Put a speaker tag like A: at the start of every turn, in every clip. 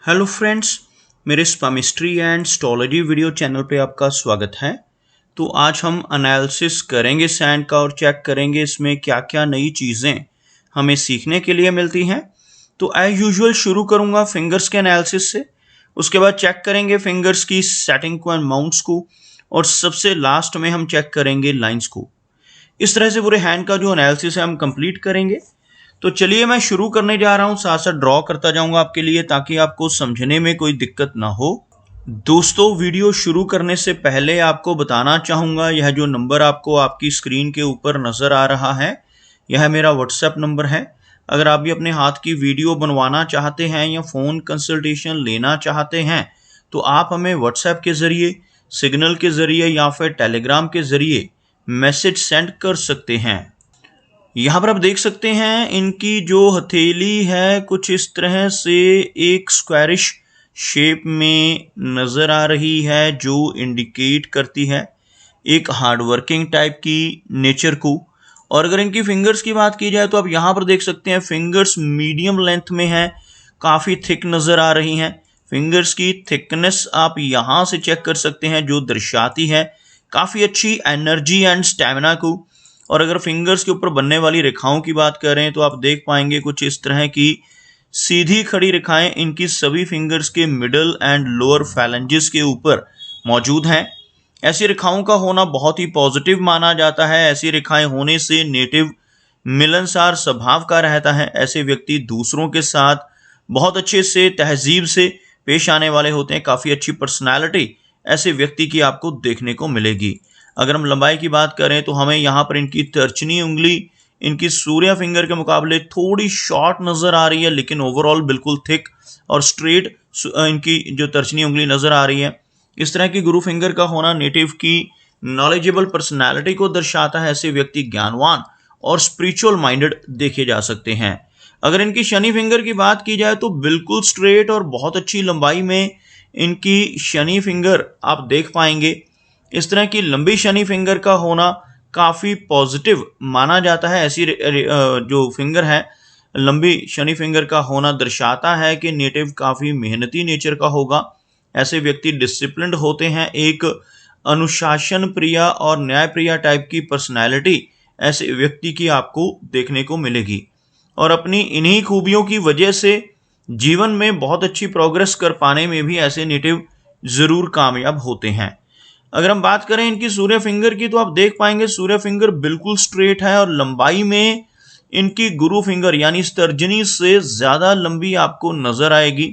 A: Hello friends, मेरे स्पामिस्ट्री and स्टोलॉजी video channel पे आपका स्वागत है। तो आज हम एनालिसिस करेंगे सैंड का और चेक करेंगे इसमें क्या क्या नई चीज़ें हमें सीखने के लिए मिलती हैं। तो एज यूजुअल शुरू करूंगा फिंगर्स के एनालिसिस से, उसके बाद चेक करेंगे फिंगर्स की सेटिंग को एंड माउंट्स को, और सबसे लास्ट में हम चेक करेंगे लाइंस को। इस तरह से पूरे हैंड का जो एनालिसिस है हम कंप्लीट करेंगे। तो चलिए मैं शुरू करने जा रहा हूं, साथ साथ ड्रॉ करता जाऊंगा आपके लिए ताकि आपको समझने में कोई दिक्कत ना हो। दोस्तों, वीडियो शुरू करने से पहले आपको बताना चाहूंगा, यह जो नंबर आपको आपकी स्क्रीन के ऊपर नजर आ रहा है, यह मेरा व्हाट्सएप नंबर है। अगर आप भी अपने हाथ की वीडियो बनवाना चाहते हैं या फ़ोन कंसल्टेशन लेना चाहते हैं तो आप हमें व्हाट्सएप के ज़रिए, सिग्नल के ज़रिए या फिर टेलीग्राम के ज़रिए मैसेज सेंड कर सकते हैं। यहाँ पर आप देख सकते हैं इनकी जो हथेली है कुछ इस तरह से एक स्क्वायरिश शेप में नज़र आ रही है, जो इंडिकेट करती है एक हार्डवर्किंग टाइप की नेचर को। और अगर इनकी फिंगर्स की बात की जाए तो आप यहाँ पर देख सकते हैं फिंगर्स मीडियम लेंथ में है, काफ़ी थिक नज़र आ रही हैं। फिंगर्स की थिकनेस आप यहाँ से चेक कर सकते हैं, जो दर्शाती है काफ़ी अच्छी एनर्जी एंड स्टैमिना को। और अगर फिंगर्स के ऊपर बनने वाली रेखाओं की बात करें तो आप देख पाएंगे कुछ इस तरह की सीधी खड़ी रेखाएं इनकी सभी फिंगर्स के मिडल एंड लोअर फैलेंजेस के ऊपर मौजूद हैं। ऐसी रेखाओं का होना बहुत ही पॉजिटिव माना जाता है। ऐसी रेखाएं होने से नेटिव मिलनसार स्वभाव का रहता है। ऐसे व्यक्ति दूसरों के साथ बहुत अच्छे से तहजीब से पेश आने वाले होते हैं। काफ़ी अच्छी पर्सनैलिटी ऐसे व्यक्ति की आपको देखने को मिलेगी। अगर हम लंबाई की बात करें तो हमें यहाँ पर इनकी तर्जनी उंगली इनकी सूर्या फिंगर के मुकाबले थोड़ी शॉर्ट नज़र आ रही है, लेकिन ओवरऑल बिल्कुल थिक और स्ट्रेट इनकी जो तर्जनी उंगली नज़र आ रही है। इस तरह की गुरु फिंगर का होना नेटिव की नॉलेजेबल पर्सनैलिटी को दर्शाता है। ऐसे व्यक्ति ज्ञानवान और स्पिरिचुअल माइंडेड देखे जा सकते हैं। अगर इनकी शनि फिंगर की बात की जाए तो बिल्कुल स्ट्रेट और बहुत अच्छी लंबाई में इनकी शनि फिंगर आप देख पाएंगे। इस तरह की लंबी शनि फिंगर का होना काफ़ी पॉजिटिव माना जाता है। ऐसी जो फिंगर है, लंबी शनि फिंगर का होना दर्शाता है कि नेटिव काफ़ी मेहनती नेचर का होगा। ऐसे व्यक्ति डिसिप्लिन्ड होते हैं। एक अनुशासन प्रिय और न्याय प्रिय टाइप की पर्सनैलिटी ऐसे व्यक्ति की आपको देखने को मिलेगी। और अपनी इन्हीं खूबियों की वजह से जीवन में बहुत अच्छी प्रोग्रेस कर पाने में भी ऐसे नेटिव ज़रूर कामयाब होते हैं। अगर हम बात करें इनकी सूर्य फिंगर की तो आप देख पाएंगे सूर्य फिंगर बिल्कुल स्ट्रेट है और लंबाई में इनकी गुरु फिंगर यानी तर्जनी से ज़्यादा लंबी आपको नज़र आएगी।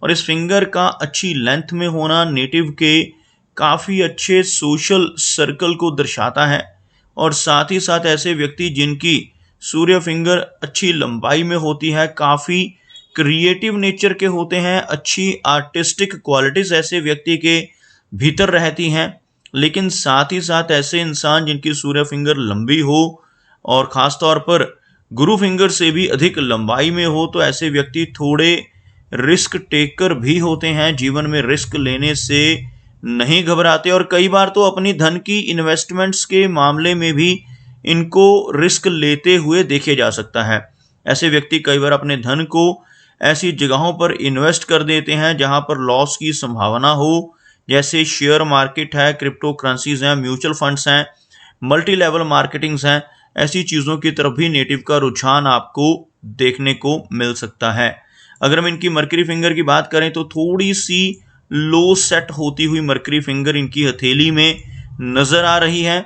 A: और इस फिंगर का अच्छी लेंथ में होना नेटिव के काफ़ी अच्छे सोशल सर्कल को दर्शाता है। और साथ ही साथ ऐसे व्यक्ति जिनकी सूर्य फिंगर अच्छी लंबाई में होती है काफ़ी क्रिएटिव नेचर के होते हैं। अच्छी आर्टिस्टिक क्वालिटीज़ ऐसे व्यक्ति के भीतर रहती हैं। लेकिन साथ ही साथ ऐसे इंसान जिनकी सूर्य फिंगर लंबी हो और ख़ास तौर पर गुरु फिंगर से भी अधिक लंबाई में हो तो ऐसे व्यक्ति थोड़े रिस्क टेकर भी होते हैं। जीवन में रिस्क लेने से नहीं घबराते और कई बार तो अपनी धन की इन्वेस्टमेंट्स के मामले में भी इनको रिस्क लेते हुए देखे जा सकता है। ऐसे व्यक्ति कई बार अपने धन को ऐसी जगहों पर इन्वेस्ट कर देते हैं जहां पर लॉस की संभावना हो, जैसे शेयर मार्केट है, क्रिप्टो करेंसीज हैं, म्यूचुअल फंड्स हैं, मल्टी लेवल मार्केटिंग्स हैं। ऐसी चीज़ों की तरफ भी नेटिव का रुझान आपको देखने को मिल सकता है। अगर हम इनकी मरकरी फिंगर की बात करें तो थोड़ी सी लो सेट होती हुई मरकरी फिंगर इनकी हथेली में नज़र आ रही है।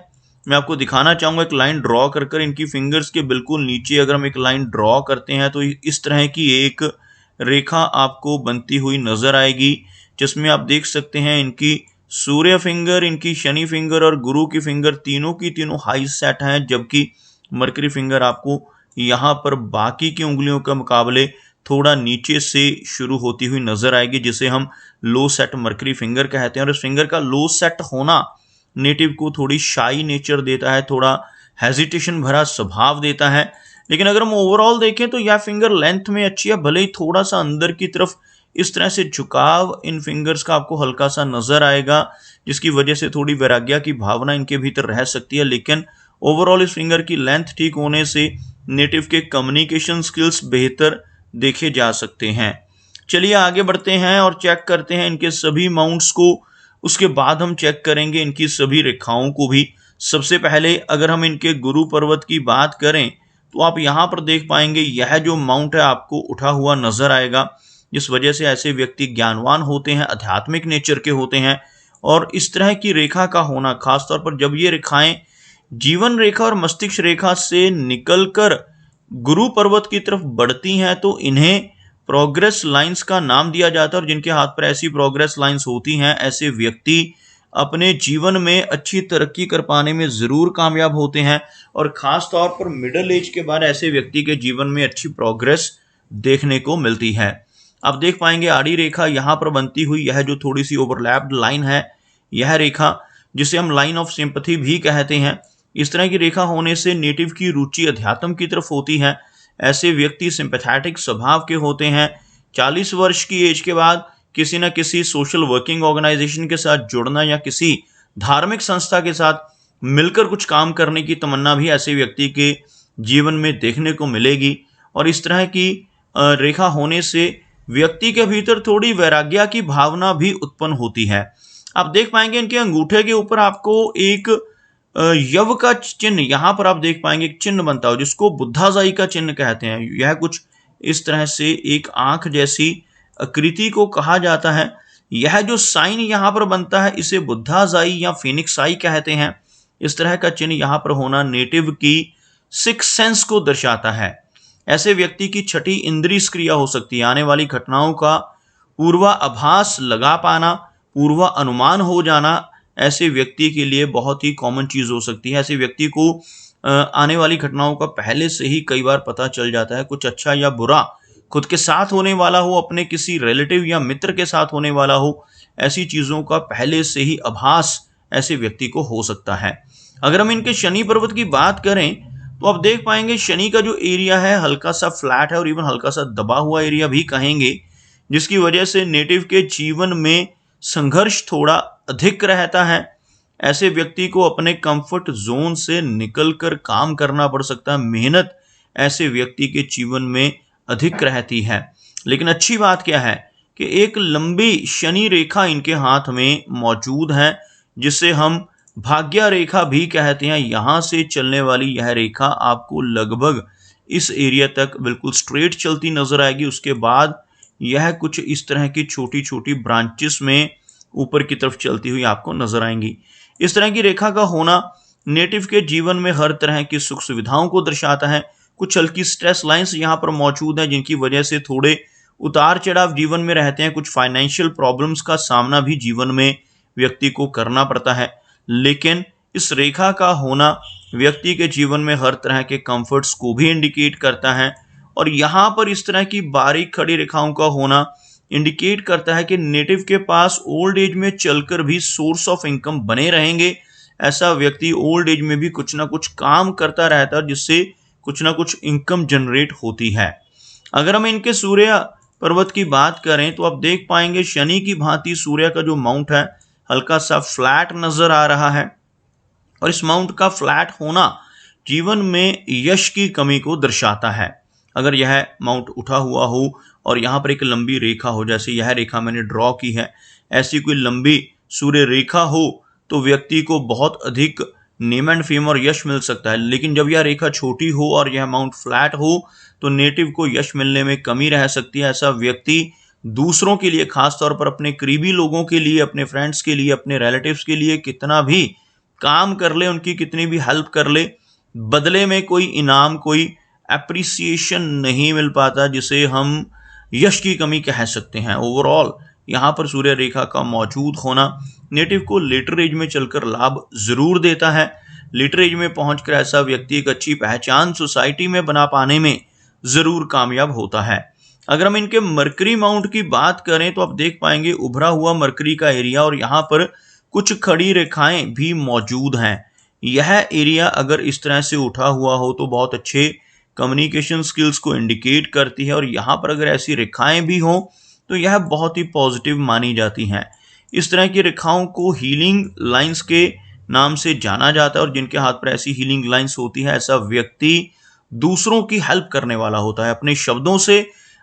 A: मैं आपको दिखाना चाहूँगा एक लाइन ड्रॉ कर इनकी फिंगर्स के बिल्कुल नीचे अगर हम एक लाइन ड्रॉ करते हैं तो इस तरह की एक रेखा आपको बनती हुई नज़र आएगी, जिसमें आप देख सकते हैं इनकी सूर्य फिंगर, इनकी शनि फिंगर और गुरु की फिंगर तीनों की तीनों हाई सेट हैं, जबकि मरकरी फिंगर आपको यहाँ पर बाकी की उंगलियों के मुकाबले थोड़ा नीचे से शुरू होती हुई नज़र आएगी, जिसे हम लो सेट मरकरी फिंगर कहते हैं। और इस फिंगर का लो सेट होना नेटिव को थोड़ी शाई नेचर देता है, थोड़ा हेजिटेशन भरा स्वभाव देता है। लेकिन अगर हम ओवरऑल देखें तो यह फिंगर लेंथ में अच्छी है, भले ही थोड़ा सा अंदर की तरफ इस तरह से झुकाव इन फिंगर्स का आपको हल्का सा नज़र आएगा, जिसकी वजह से थोड़ी वैराग्य की भावना इनके भीतर रह सकती है। लेकिन ओवरऑल इस फिंगर की लेंथ ठीक होने से नेटिव के कम्युनिकेशन स्किल्स बेहतर देखे जा सकते हैं। चलिए आगे बढ़ते हैं और चेक करते हैं इनके सभी माउंट्स को। उसके बाद हम चेक करेंगे इनकी सभी रेखाओं को भी। सबसे पहले अगर हम इनके गुरु पर्वत की बात करें तो आप यहाँ पर देख पाएंगे यह जो माउंट है आपको उठा हुआ नजर आएगा, जिस वजह से ऐसे व्यक्ति ज्ञानवान होते हैं, आध्यात्मिक नेचर के होते हैं। और इस तरह की रेखा का होना, खासतौर पर जब ये रेखाएं जीवन रेखा और मस्तिष्क रेखा से निकलकर गुरु पर्वत की तरफ बढ़ती हैं, तो इन्हें प्रोग्रेस लाइंस का नाम दिया जाता है। और जिनके हाथ पर ऐसी प्रोग्रेस लाइंस होती हैं, ऐसे व्यक्ति अपने जीवन में अच्छी तरक्की कर पाने में जरूर कामयाब होते हैं। और खास तौर पर मिडिल एज के बाद ऐसे व्यक्ति के जीवन में अच्छी प्रोग्रेस देखने को मिलती है। आप देख पाएंगे आड़ी रेखा यहाँ पर बनती हुई, यह जो थोड़ी सी ओवरलैप्ड लाइन है, यह रेखा जिसे हम लाइन ऑफ सिंपैथी भी कहते हैं। इस तरह की रेखा होने से नेटिव की रुचि अध्यात्म की तरफ होती है। ऐसे व्यक्ति सिंपैथेटिक स्वभाव के होते हैं। 40 वर्ष की एज के बाद किसी न किसी सोशल वर्किंग ऑर्गेनाइजेशन के साथ जुड़ना या किसी धार्मिक संस्था के साथ मिलकर कुछ काम करने की तमन्ना भी ऐसे व्यक्ति के जीवन में देखने को मिलेगी। और इस तरह की रेखा होने से व्यक्ति के भीतर थोड़ी वैराग्य की भावना भी उत्पन्न होती है। आप देख पाएंगे इनके अंगूठे के ऊपर आपको एक यव का चिन्ह यहाँ पर आप देख पाएंगे, एक चिन्ह बनता है जिसको बुद्धाजाई का चिन्ह कहते हैं। यह कुछ इस तरह से एक आंख जैसी आकृति को कहा जाता है। यह जो साइन यहाँ पर बनता है इसे बुद्धाजाई या फिनिक्स आई कहते हैं। इस तरह का चिन्ह यहाँ पर होना नेटिव की सिक्स सेंस को दर्शाता है। ऐसे व्यक्ति की छठी इंद्रिय सक्रिय हो सकती है। आने वाली घटनाओं का पूर्वाभास लगा पाना, पूर्वानुमान हो जाना ऐसे व्यक्ति के लिए बहुत ही कॉमन चीज हो सकती है। ऐसे व्यक्ति को आने वाली घटनाओं का पहले से ही कई बार पता चल जाता है। कुछ अच्छा या बुरा खुद के साथ होने वाला हो, अपने किसी रिलेटिव या मित्र के साथ होने वाला हो, ऐसी चीजों का पहले से ही आभास ऐसे व्यक्ति को हो सकता है। अगर हम इनके शनि पर्वत की बात करें तो आप देख पाएंगे शनि का जो एरिया है हल्का सा फ्लैट है और इवन हल्का सा दबा हुआ एरिया भी कहेंगे, जिसकी वजह से नेटिव के जीवन में संघर्ष थोड़ा अधिक रहता है। ऐसे व्यक्ति को अपने कंफर्ट जोन से निकलकर काम करना पड़ सकता है। मेहनत ऐसे व्यक्ति के जीवन में अधिक रहती है। लेकिन अच्छी बात क्या है कि एक लंबी शनि रेखा इनके हाथ में मौजूद है, जिसे हम भाग्य रेखा भी कहते हैं। यहाँ से चलने वाली यह रेखा आपको लगभग इस एरिया तक बिल्कुल स्ट्रेट चलती नजर आएगी। उसके बाद यह कुछ इस तरह की छोटी छोटी ब्रांचेस में ऊपर की तरफ चलती हुई आपको नजर आएंगी। इस तरह की रेखा का होना नेटिव के जीवन में हर तरह की सुख सुविधाओं को दर्शाता है। कुछ हल्की स्ट्रेस लाइंस यहाँ पर मौजूद हैं, जिनकी वजह से थोड़े उतार चढ़ाव जीवन में रहते हैं। कुछ फाइनेंशियल प्रॉब्लम्स का सामना भी जीवन में व्यक्ति को करना पड़ता है। लेकिन इस रेखा का होना व्यक्ति के जीवन में हर तरह के कंफर्ट्स को भी इंडिकेट करता है। और यहाँ पर इस तरह की बारीक खड़ी रेखाओं का होना इंडिकेट करता है कि नेटिव के पास ओल्ड एज में चलकर भी सोर्स ऑफ इनकम बने रहेंगे। ऐसा व्यक्ति ओल्ड एज में भी कुछ ना कुछ काम करता रहता है, जिससे कुछ ना कुछ इनकम जनरेट होती है। अगर हम इनके सूर्य पर्वत की बात करें तो आप देख पाएंगे शनि की भांति सूर्य का जो माउंट है हल्का सा फ्लैट नजर आ रहा है। और इस माउंट का फ्लैट होना जीवन में यश की कमी को दर्शाता है। अगर यह माउंट उठा हुआ हो और यहाँ पर एक लंबी रेखा हो, जैसे यह रेखा मैंने ड्रॉ की है, ऐसी कोई लंबी सूर्य रेखा हो तो व्यक्ति को बहुत अधिक नेम एंड फेम और यश मिल सकता है। लेकिन जब यह रेखा छोटी हो और यह माउंट फ्लैट हो तो नेटिव को यश मिलने में कमी रह सकती है। ऐसा व्यक्ति दूसरों के लिए, खासतौर पर अपने करीबी लोगों के लिए, अपने फ्रेंड्स के लिए, अपने रिलेटिव्स के लिए कितना भी काम कर ले, उनकी कितनी भी हेल्प कर ले, बदले में कोई इनाम, कोई एप्रिसिएशन नहीं मिल पाता, जिसे हम यश की कमी कह सकते हैं। ओवरऑल यहाँ पर सूर्य रेखा का मौजूद होना नेटिव को लेटर एज में चलकर लाभ जरूर देता है। लेटर एज में पहुंचकर ऐसा व्यक्ति एक अच्छी पहचान सोसाइटी में बना पाने में जरूर कामयाब होता है। अगर हम इनके मरकरी माउंट की बात करें तो आप देख पाएंगे उभरा हुआ मरकरी का एरिया और यहाँ पर कुछ खड़ी रेखाएं भी मौजूद हैं। यह एरिया अगर इस तरह से उठा हुआ हो तो बहुत अच्छे कम्युनिकेशन स्किल्स को इंडिकेट करती है। और यहाँ पर अगर ऐसी रेखाएं भी हों तो यह बहुत ही पॉजिटिव मानी जाती हैं। इस तरह की रेखाओं को हीलिंग लाइंस के नाम से जाना जाता है। और जिनके हाथ पर ऐसी हीलिंग लाइंस होती है, ऐसा व्यक्ति दूसरों की हेल्प करने वाला होता है। अपने शब्दों से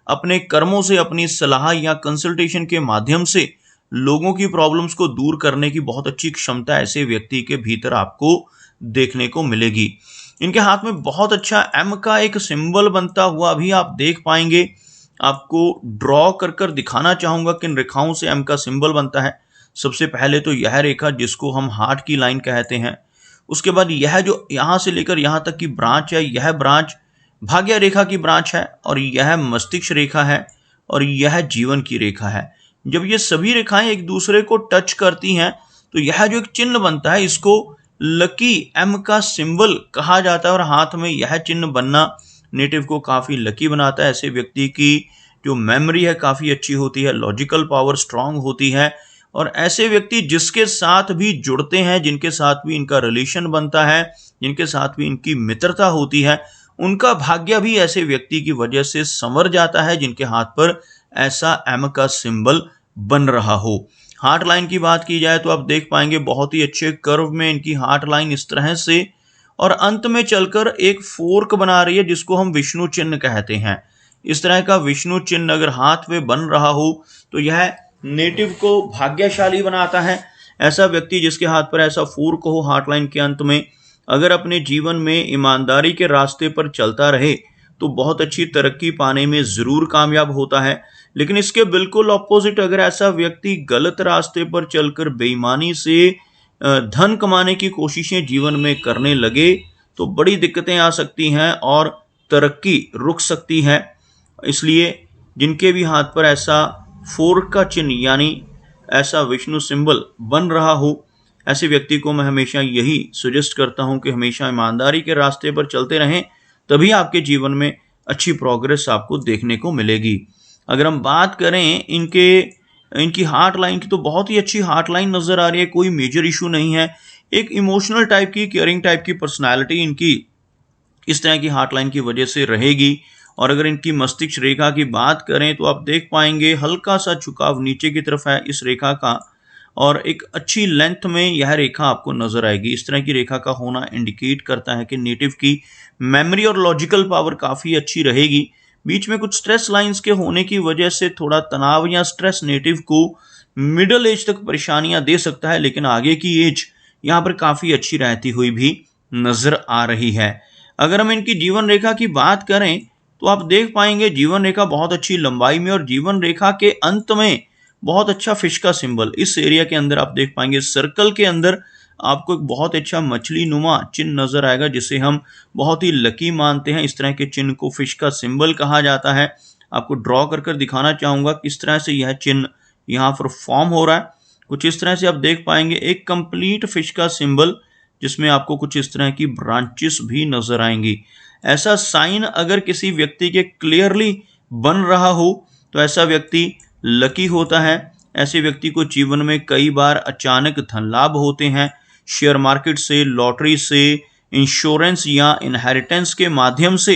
A: अपने कर्मों से, अपनी सलाह या कंसल्टेशन के माध्यम से लोगों की प्रॉब्लम्स को दूर करने की बहुत अच्छी क्षमता ऐसे व्यक्ति के भीतर आपको देखने को मिलेगी। इनके हाथ में बहुत अच्छा एम का एक सिंबल बनता हुआ भी आप देख पाएंगे। आपको ड्रॉ कर कर दिखाना चाहूंगा किन रेखाओं से एम का सिंबल बनता है। सबसे पहले तो यह रेखा जिसको हम हार्ट की लाइन कहते हैं, उसके बाद यह जो यहां से लेकर यहां तक की ब्रांच है, यह ब्रांच भाग्य रेखा की ब्रांच है, और यह मस्तिष्क रेखा है, और यह जीवन की रेखा है। जब ये सभी रेखाएं एक दूसरे को टच करती हैं तो यह जो एक चिन्ह बनता है इसको लकी एम का सिंबल कहा जाता है। और हाथ में यह चिन्ह बनना नेटिव को काफी लकी बनाता है। ऐसे व्यक्ति की जो मेमोरी है काफी अच्छी होती है, लॉजिकल पावर स्ट्रांग होती है, और ऐसे व्यक्ति जिसके साथ भी जुड़ते हैं, जिनके साथ भी इनका रिलेशन बनता है, जिनके साथ भी इनकी मित्रता होती है, उनका भाग्य भी ऐसे व्यक्ति की वजह से संवर जाता है जिनके हाथ पर ऐसा एम का सिंबल बन रहा हो। हार्ट लाइन की बात की जाए तो आप देख पाएंगे बहुत ही अच्छे कर्व में इनकी हार्ट लाइन इस तरह से, और अंत में चलकर एक फोर्क बना रही है जिसको हम विष्णु चिन्ह कहते हैं। इस तरह का विष्णु चिन्ह अगर हाथ में बन रहा हो तो यह नेटिव को भाग्यशाली बनाता है। ऐसा व्यक्ति जिसके हाथ पर ऐसा फोर्क हो हार्ट लाइन के अंत में, अगर अपने जीवन में ईमानदारी के रास्ते पर चलता रहे तो बहुत अच्छी तरक्की पाने में जरूर कामयाब होता है। लेकिन इसके बिल्कुल ऑपोजिट अगर ऐसा व्यक्ति गलत रास्ते पर चलकर बेईमानी से धन कमाने की कोशिशें जीवन में करने लगे तो बड़ी दिक्कतें आ सकती हैं और तरक्की रुक सकती है। इसलिए जिनके भी हाथ पर ऐसा फोर्क का चिन्ह यानी ऐसा विष्णु सिंबल बन रहा हो, ऐसे व्यक्ति को मैं हमेशा यही सजेस्ट करता हूं कि हमेशा ईमानदारी के रास्ते पर चलते रहें, तभी आपके जीवन में अच्छी प्रोग्रेस आपको देखने को मिलेगी। अगर हम बात करें इनकी हार्ट लाइन की तो बहुत ही अच्छी हार्ट लाइन नजर आ रही है, कोई मेजर इशू नहीं है। एक इमोशनल टाइप की, केयरिंग टाइप की पर्सनालिटी इनकी इस तरह की हार्ट लाइन की वजह से रहेगी। और अगर इनकी मस्तिष्क रेखा की बात करें तो आप देख पाएंगे हल्का सा झुकाव नीचे की तरफ है इस रेखा का, और एक अच्छी लेंथ में यह रेखा आपको नजर आएगी। इस तरह की रेखा का होना इंडिकेट करता है कि नेटिव की मेमोरी और लॉजिकल पावर काफी अच्छी रहेगी। बीच में कुछ स्ट्रेस लाइंस के होने की वजह से थोड़ा तनाव या स्ट्रेस नेटिव को मिडिल एज तक परेशानियां दे सकता है, लेकिन आगे की एज यहाँ पर काफी अच्छी रहती हुई भी नजर आ रही है। अगर हम इनकी जीवन रेखा की बात करें तो आप देख पाएंगे जीवन रेखा बहुत अच्छी लंबाई में, और जीवन रेखा के अंत में बहुत अच्छा फिश का सिंबल इस एरिया के अंदर आप देख पाएंगे। सर्कल के अंदर आपको एक बहुत अच्छा मछली नुमा चिन्ह नजर आएगा जिसे हम बहुत ही लकी मानते हैं। इस तरह के चिन्ह को फिश का सिंबल कहा जाता है। आपको ड्रॉ कर कर दिखाना चाहूंगा किस तरह से यह चिन्ह यहाँ पर फॉर्म हो रहा है। कुछ इस तरह से आप देख पाएंगे एक कंप्लीट फिश का सिंबल जिसमें आपको कुछ इस तरह की ब्रांचेस भी नजर आएंगी। ऐसा साइन अगर किसी व्यक्ति के क्लियरली बन रहा हो तो ऐसा व्यक्ति लकी होता है। ऐसे व्यक्ति को जीवन में कई बार अचानक धन लाभ होते हैं। शेयर मार्केट से, लॉटरी से, इंश्योरेंस या इनहेरिटेंस के माध्यम से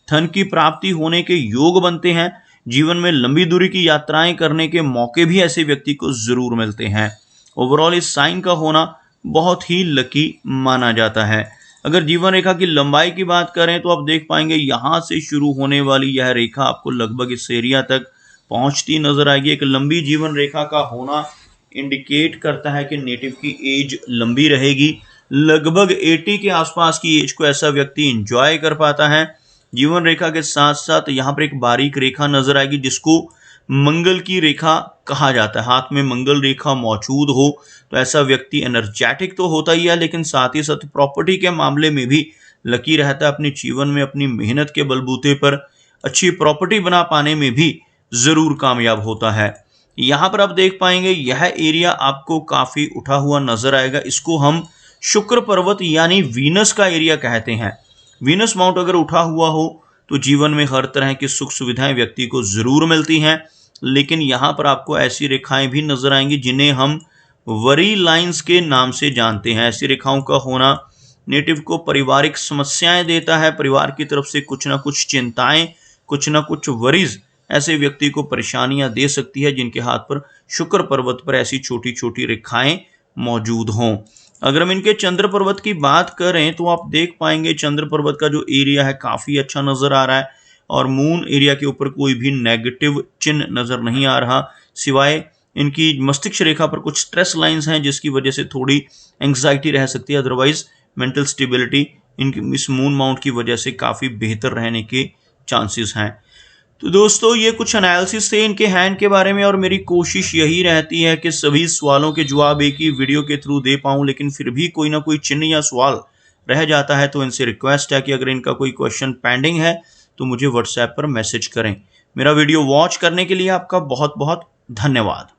A: धन की प्राप्ति होने के योग बनते हैं। जीवन में लंबी दूरी की यात्राएं करने के मौके भी ऐसे व्यक्ति को जरूर मिलते हैं। ओवरऑल इस साइन का होना बहुत ही लकी माना जाता है। अगर जीवन रेखा की लंबाई की बात करें तो आप देख पाएंगे यहां से शुरू होने वाली यह रेखा आपको लगभग इस एरिया तक पहुंचती नजर आएगी। एक लंबी जीवन रेखा का होना इंडिकेट करता है कि नेटिव की एज लंबी रहेगी। लगभग 80 के आसपास की एज को ऐसा व्यक्ति एंजॉय कर पाता है। जीवन रेखा के साथ साथ यहाँ पर एक बारीक रेखा नजर आएगी जिसको मंगल की रेखा कहा जाता है। हाथ में मंगल रेखा मौजूद हो तो ऐसा व्यक्ति एनर्जेटिक तो होता ही है, लेकिन साथ ही साथ प्रॉपर्टी के मामले में भी लकी रहता है। अपने जीवन में अपनी मेहनत के बलबूते पर अच्छी प्रॉपर्टी बना पाने में भी जरूर कामयाब होता है। यहाँ पर आप देख पाएंगे यह एरिया आपको काफी उठा हुआ नजर आएगा। इसको हम शुक्र पर्वत यानी वीनस का एरिया कहते हैं। वीनस माउंट अगर उठा हुआ हो तो जीवन में हर तरह की सुख सुविधाएं व्यक्ति को जरूर मिलती हैं, लेकिन यहाँ पर आपको ऐसी रेखाएं भी नजर आएंगी जिन्हें हम वरी लाइंस के नाम से जानते हैं। ऐसी रेखाओं का होना नेटिव को पारिवारिक समस्याएं देता है। परिवार की तरफ से कुछ ना कुछ चिंताएं, कुछ ना कुछ वरीज ऐसे व्यक्ति को परेशानियां दे सकती है जिनके हाथ पर शुक्र पर्वत पर ऐसी छोटी छोटी रेखाएं मौजूद हों। अगर हम इनके चंद्र पर्वत की बात करें तो आप देख पाएंगे चंद्र पर्वत का जो एरिया है काफी अच्छा नजर आ रहा है। और मून एरिया के ऊपर कोई भी नेगेटिव चिन्ह नज़र नहीं आ रहा, सिवाय इनकी मस्तिष्क रेखा पर कुछ स्ट्रेस लाइंस हैं जिसकी वजह से थोड़ी एंग्जाइटी रह सकती है। अदरवाइज मेंटल स्टेबिलिटी इनकी इस मून माउंट की वजह से काफ़ी बेहतर रहने के चांसेस हैं। तो दोस्तों ये कुछ एनालिसिस थे इनके हैंड के बारे में, और मेरी कोशिश यही रहती है कि सभी सवालों के जवाब एक ही वीडियो के थ्रू दे पाऊँ, लेकिन फिर भी कोई ना कोई चिन्ह या सवाल रह जाता है। तो इनसे रिक्वेस्ट है कि अगर इनका कोई क्वेश्चन पेंडिंग है तो मुझे व्हाट्सएप पर मैसेज करें। मेरा वीडियो वॉच करने के लिए आपका बहुत बहुत धन्यवाद।